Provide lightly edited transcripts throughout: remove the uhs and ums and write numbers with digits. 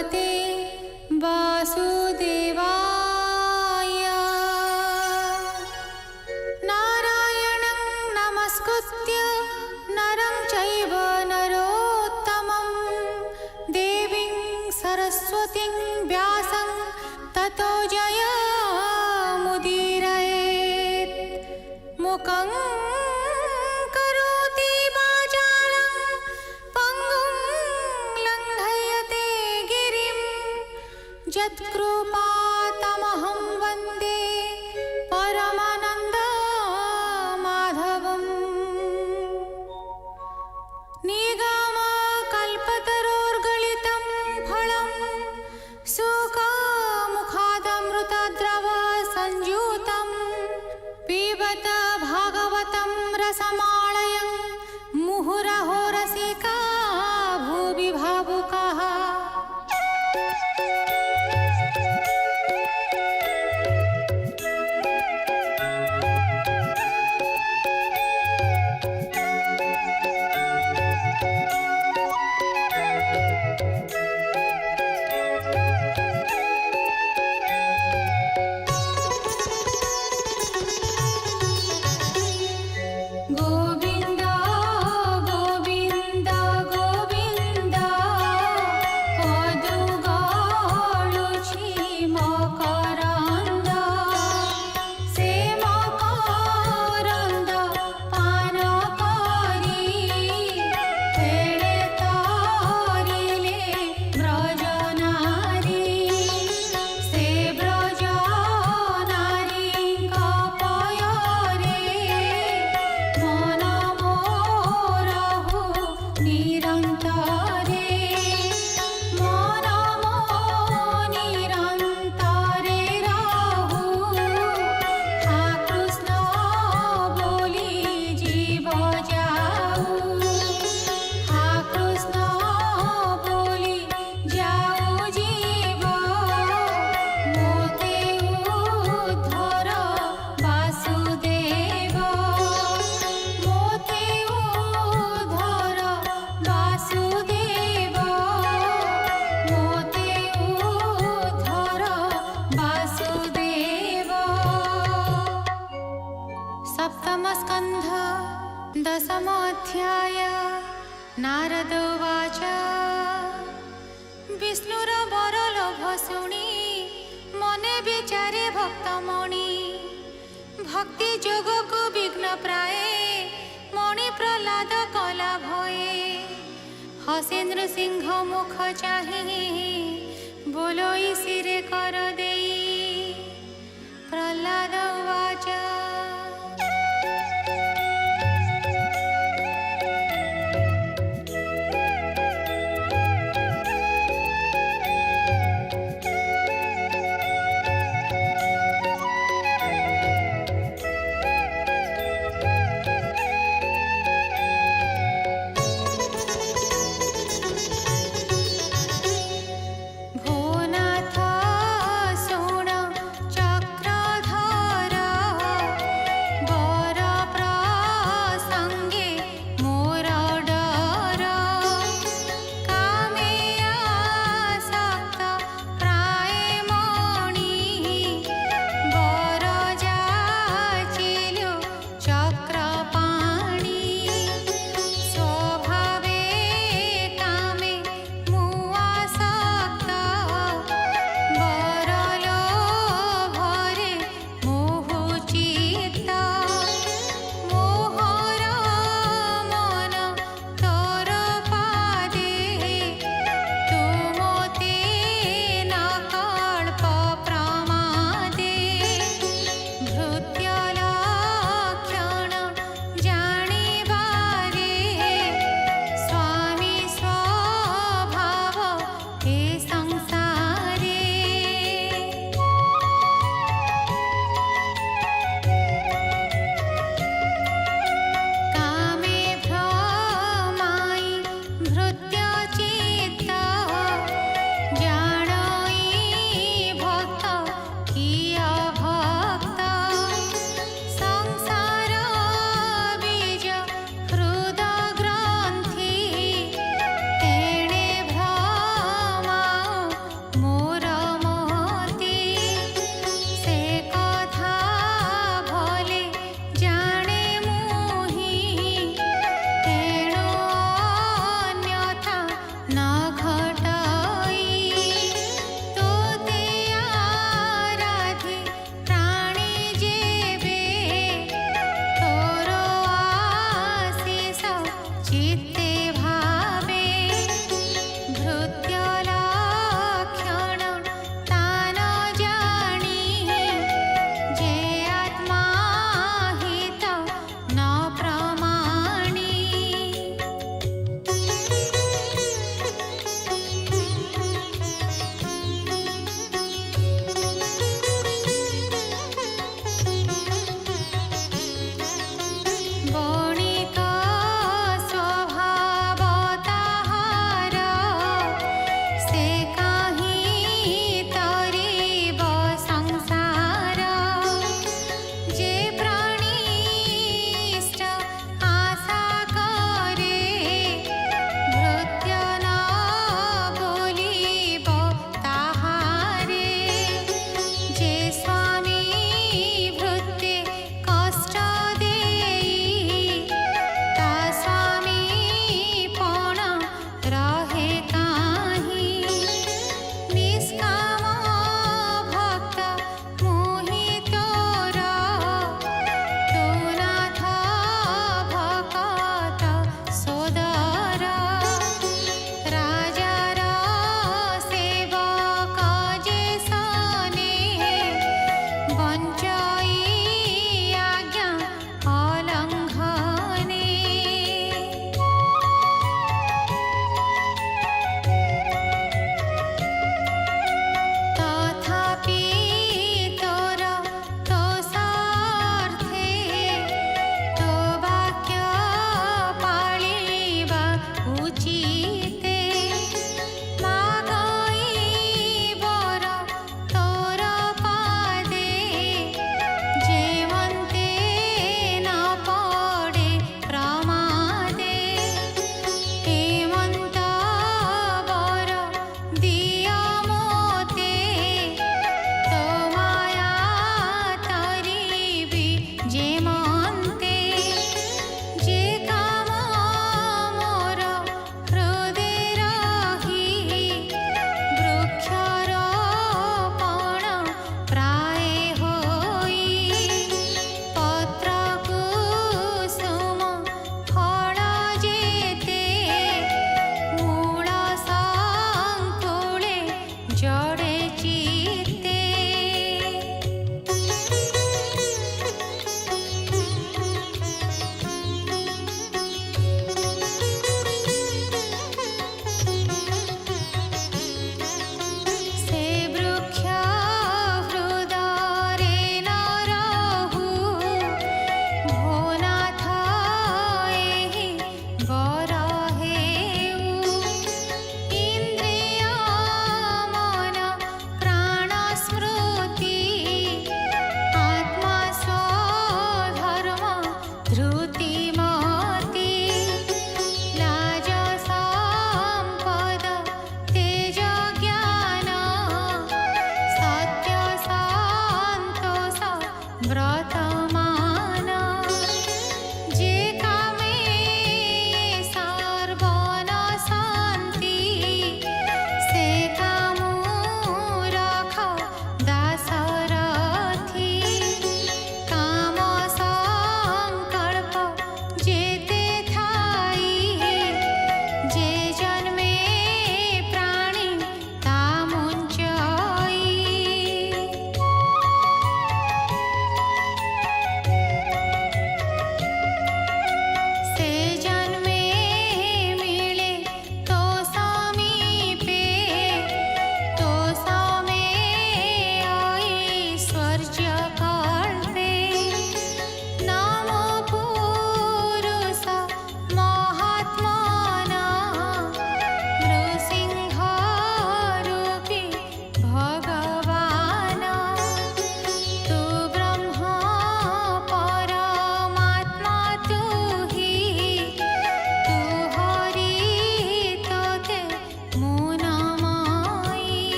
भगवते वासुदेवाय। नारायणं नमस्कृत्य नरं चैव नरोत्तमं देवीं सरस्वतीं व्यासं ततो जयमुदीरयेत्। मुखं करोति वाचालं पङ्गुं लङ्घयते गिरिं यत्कृपातमहं वन्दे परमानन्दमाधवम्। निगमकल्पतरोर्गलितं फलं सुखमुखादमृतद्रव संयुतं पिबत भागवतं रसमालयं मुहुरहो रसिका भुवि भावुकाः। गोविन्द गोविन्द गोविन्द पदुगळुछि मकरन्द से मकरन्द पान करि खेळे तरिले ब्रजनारी से ब्रजनारीଙ୍କ पୟରେ मन मोरहु निरन्तरे मन मो निरन्तरे रहु। हा कृष्ण बोली जीव जाऊ, हा कृष्ण बोली जाऊ जीव मोते उद्धर वासुदेव, मोते उद्धर वासुदेव, मोते उद्धर वासुदेव। सप्तमस्कन्ध दशमोऽध्याय। नारद उवाच विष्णुर वरलोभ शुणि मने विचारे भक्तमणि भक्ति जोगको विघ्न प्राये मणि प्रह्लाद कला भये। हसेन्द्र सिंह मुख चाहि बोलोई सिरे कर देई। प्रह्लाद उवाच भोनाथ शोण चक्रधर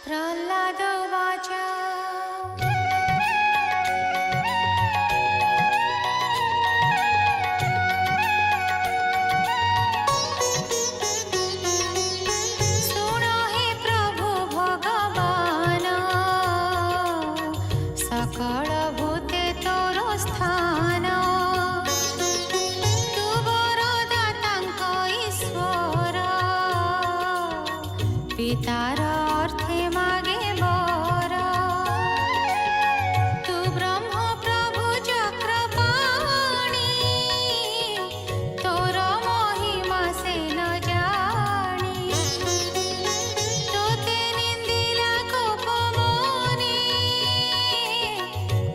प्रह्लाद उवाच शृण हे प्रभु भगवान सकल भूते तोर स्थान तू वरदातांक ईश्वर पितार अर्थे मागे वर तू ब्रह्म प्रभु चक्रपाणि तोर महिमा से न जानी तोते निंदिला कोप मने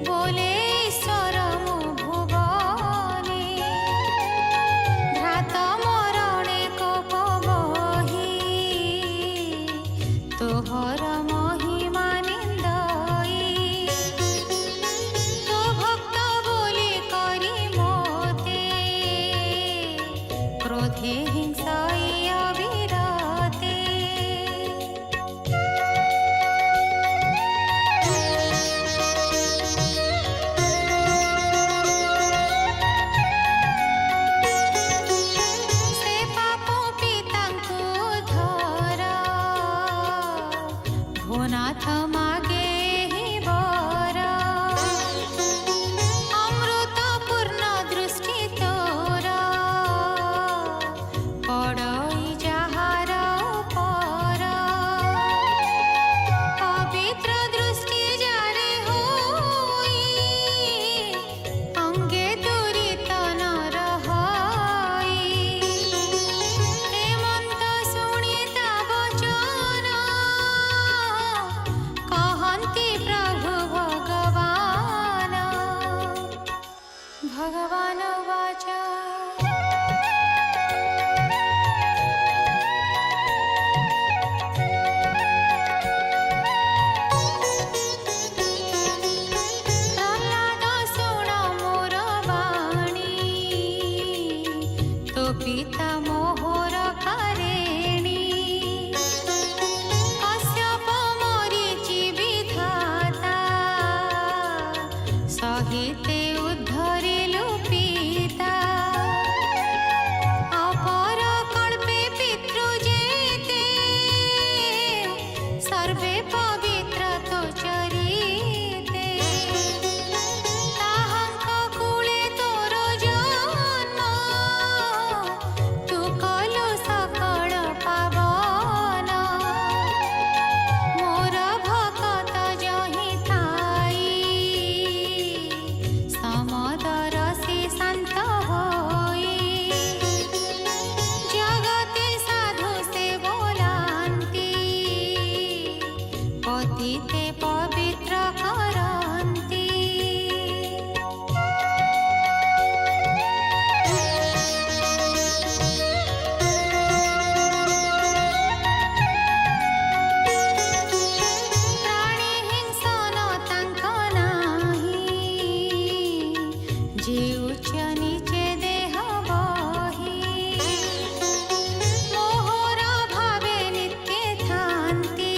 बोले ईश्वर मु भुवने भ्रात मरणे कोप बही तोहर महिमा निंदई तो भक्त बोली करी मोते क्रोधे हिंसाई अविरते से पाप पितांकु धर भुवनाथ मागे हि वर अमृत पूर्ण दृष्टि तोर पड़ई जाहार ऊपर पवित्र दृष्टि जारे होई अंगे दुरित नर हई हेमंत शुणी ता वचन कहन्ति प्रभु भगवान भगवान उवाच प्रह्लाद शुण मोर वाणी तो पिता मोहर करेणी कश्यप मरीचि विधाता सहिते उद्धरिलु पिता अपर कल्पे पितृजेते सर्वे पवित्र तो चरिते ताहांक कूले तोर जन्म तू कलु सकल पावन मोर भगत जहि थाई समदर से शांत होई जगते साधु से बोलांती पतिते पवित्र करन्ति प्राणी हिंसन तांक नाही जे उच्च नीचे देह बही मोहर भावे नित्य थांती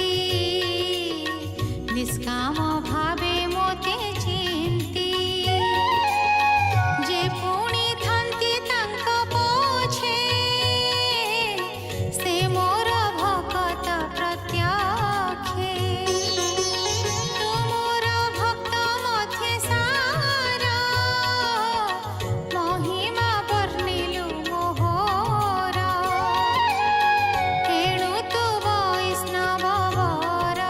निष्काम भावे मोते चिंती जे पुणी थांती तांक पोछे से मोर भगत प्रत्यक्षे तू मोर भक्त मध्ये सार महिमा वर्णिलु मोहर एणु तू वैष्णव वर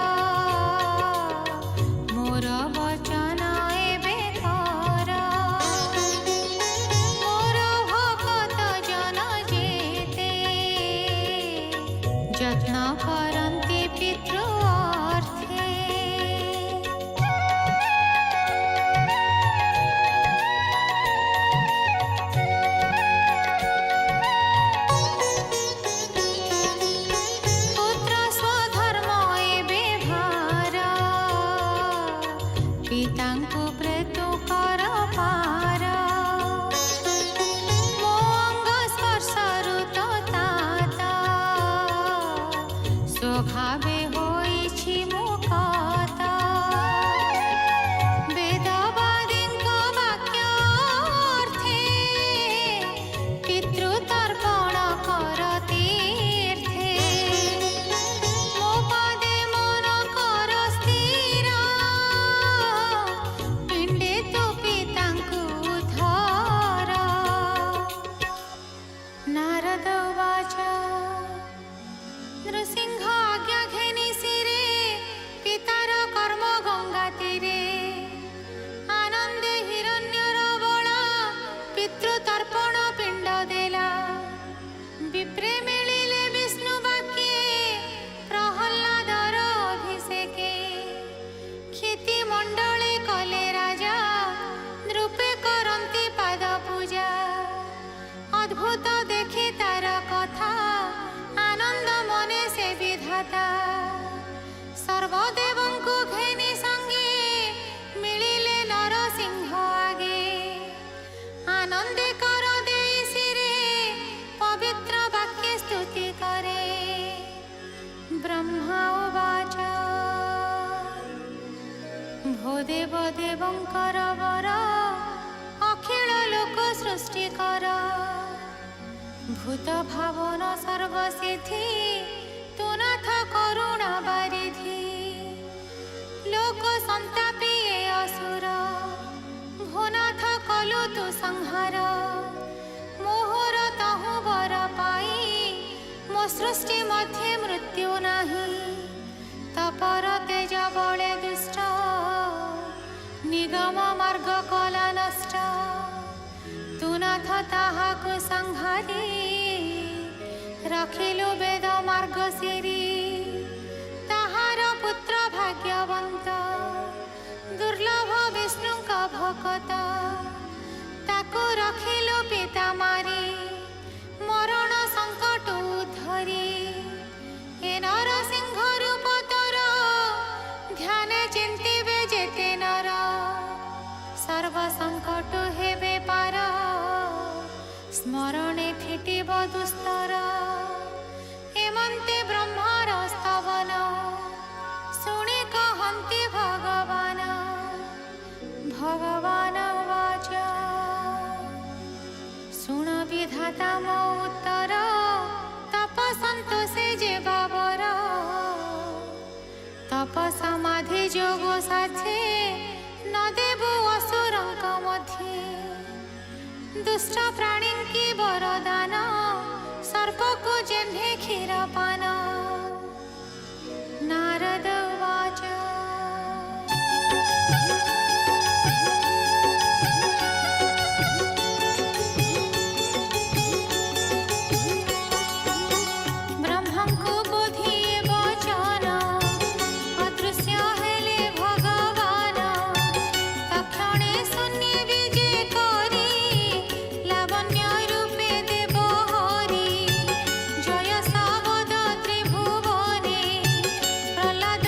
सर्वदेवं को घेनी संगे मिलिले नरसिंह आगे आनंदे कर दे सिरे पवित्र वाक्य स्तुति करे ब्रह्मा उवाच भो देव देवंकर वर अखिल लोक सृष्टि कर भूत भावन सर्वसिद्धि तु नाथ करुणा बारिधि लोक संतापी ए असुर भूनाथ कलु तु संहार मोहर तहु वर पाई मो सृष्टि मध्ये मृत्यु नाही तपर तेज बले दुष्ट निगम मार्ग कला नष्ट तु नाथ ताहाकु संहारी रखिलु वेद मार्ग सिरी ताहार पुत्र भाग्यवंत दुर्लभ विष्णु का भक्त ताकु रखिलु पिता मारी मरण संकट धरी ए नरसिंह रूप तोर ध्यान चिंतिबे जेते नर सर्व संकट हेबे पार स्मरणे फिटिब दुस्तर एमंते ब्रह्मार स्तवन शुणी कहन्ति भगवान भगवान उवाच शुण विधाता मो उत्तर तप संतोषे जे बाबर तप समाधि जोग साथे न देबु असुरंक मध्ये दुष्ट प्राणी की वरदान सर्प को जन्हे क्षीरपान नारद उवाच ब्रह्मं को बोधि वचन अदृश्य हेले भगवान तक्षणे शून्य विजय करी लावण्य रूपे देव हरि जय सावद त्रिभुवने प्रह्लाद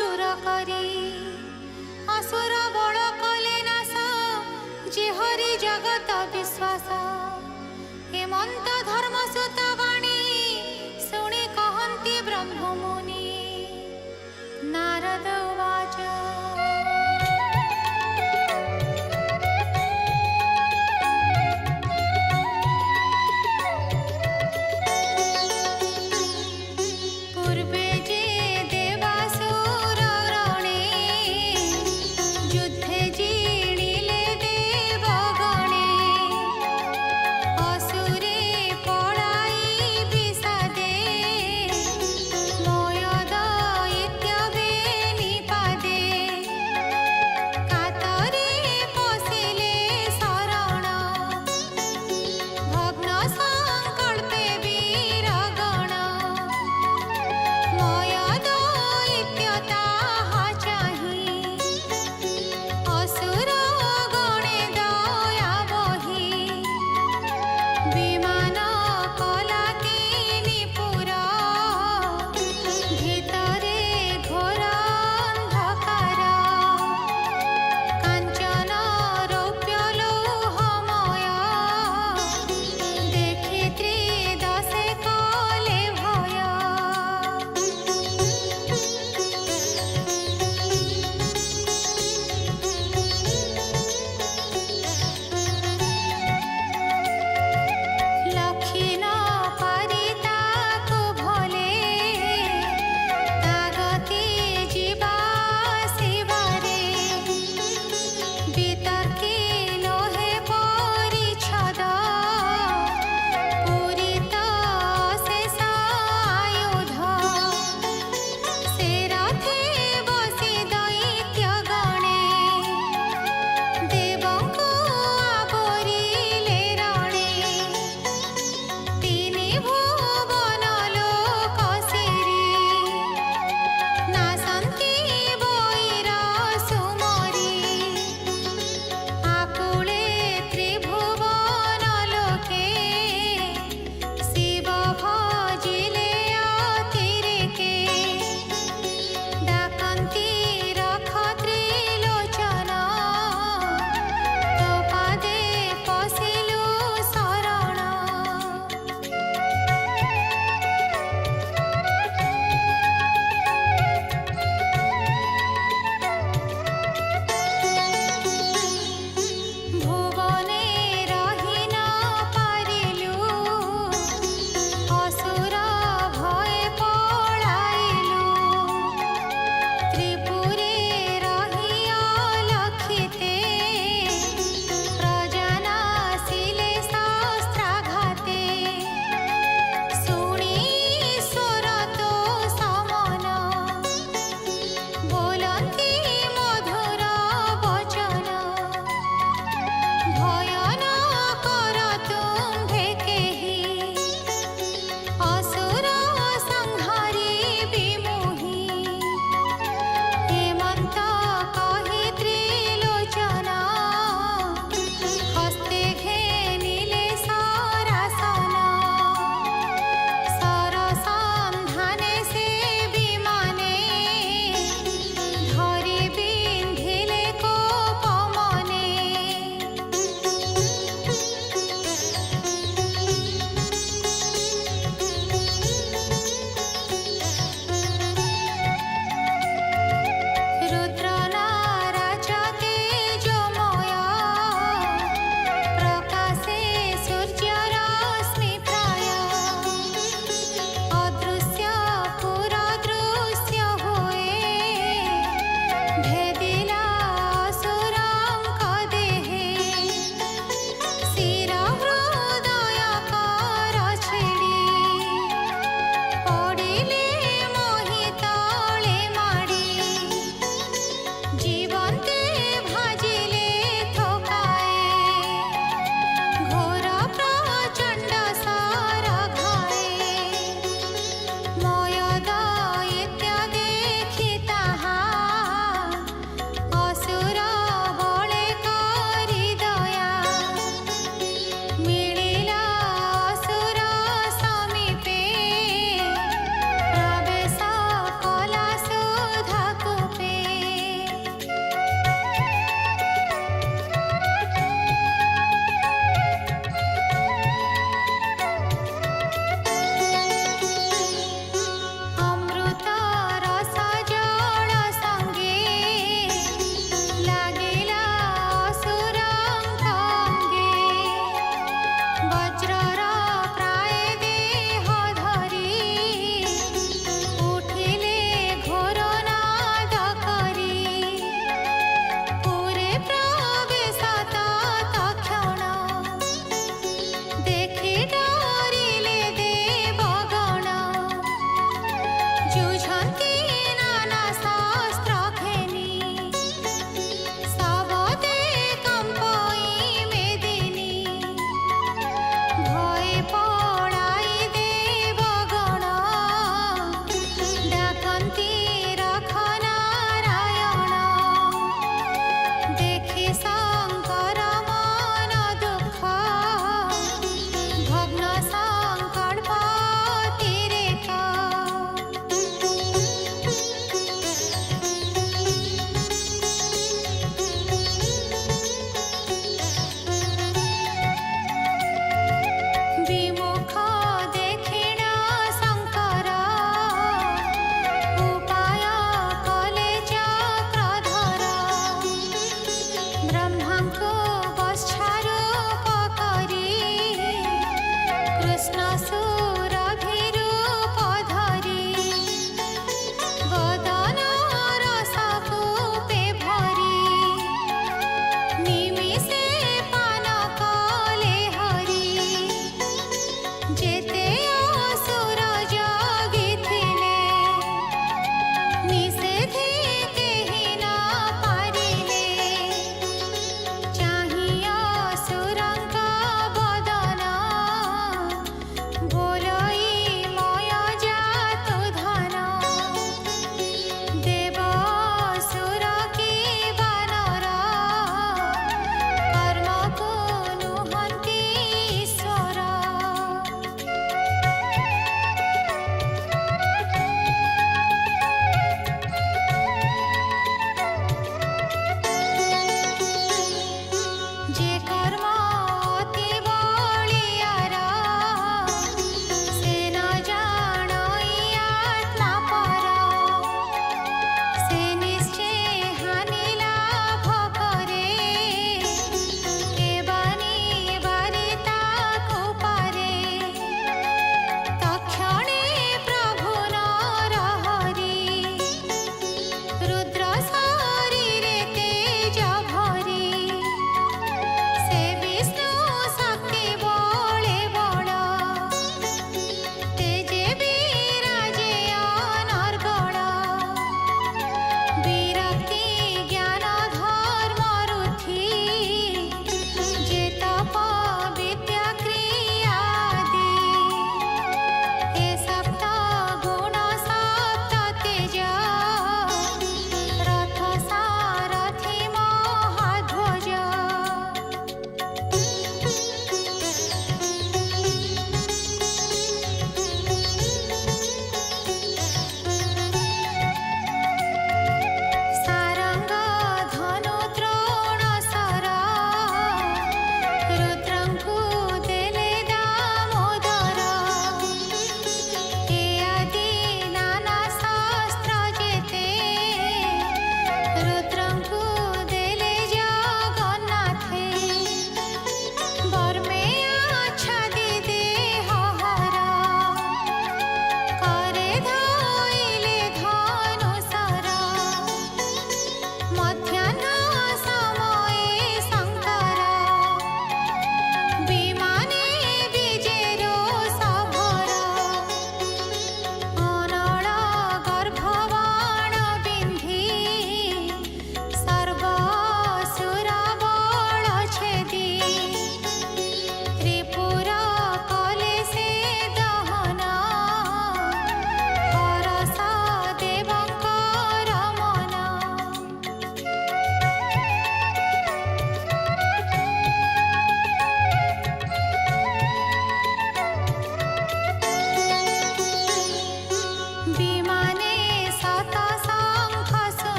दूर करी असुर बल कले नाश जे हरि जगत विश्वास हेमंत धर्म सुत वाणी शुणी कहन्ति ब्रह्म मुनि नारद उवाच पूर्वे जे देवासुर रणे युद्धे जीणिले देवगणे असुरे पळाई विषादे मयद इत्यवे निपाते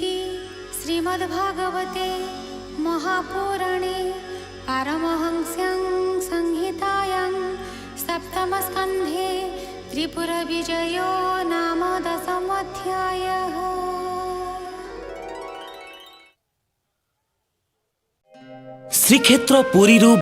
इति श्रीमद्भागवते महापुराणे पारमहंस्यां संहितायां सप्तमस्कन्धे त्रिपुरविजयो नाम दशमोऽध्यायः। श्रीक्षेत्र पुरीरू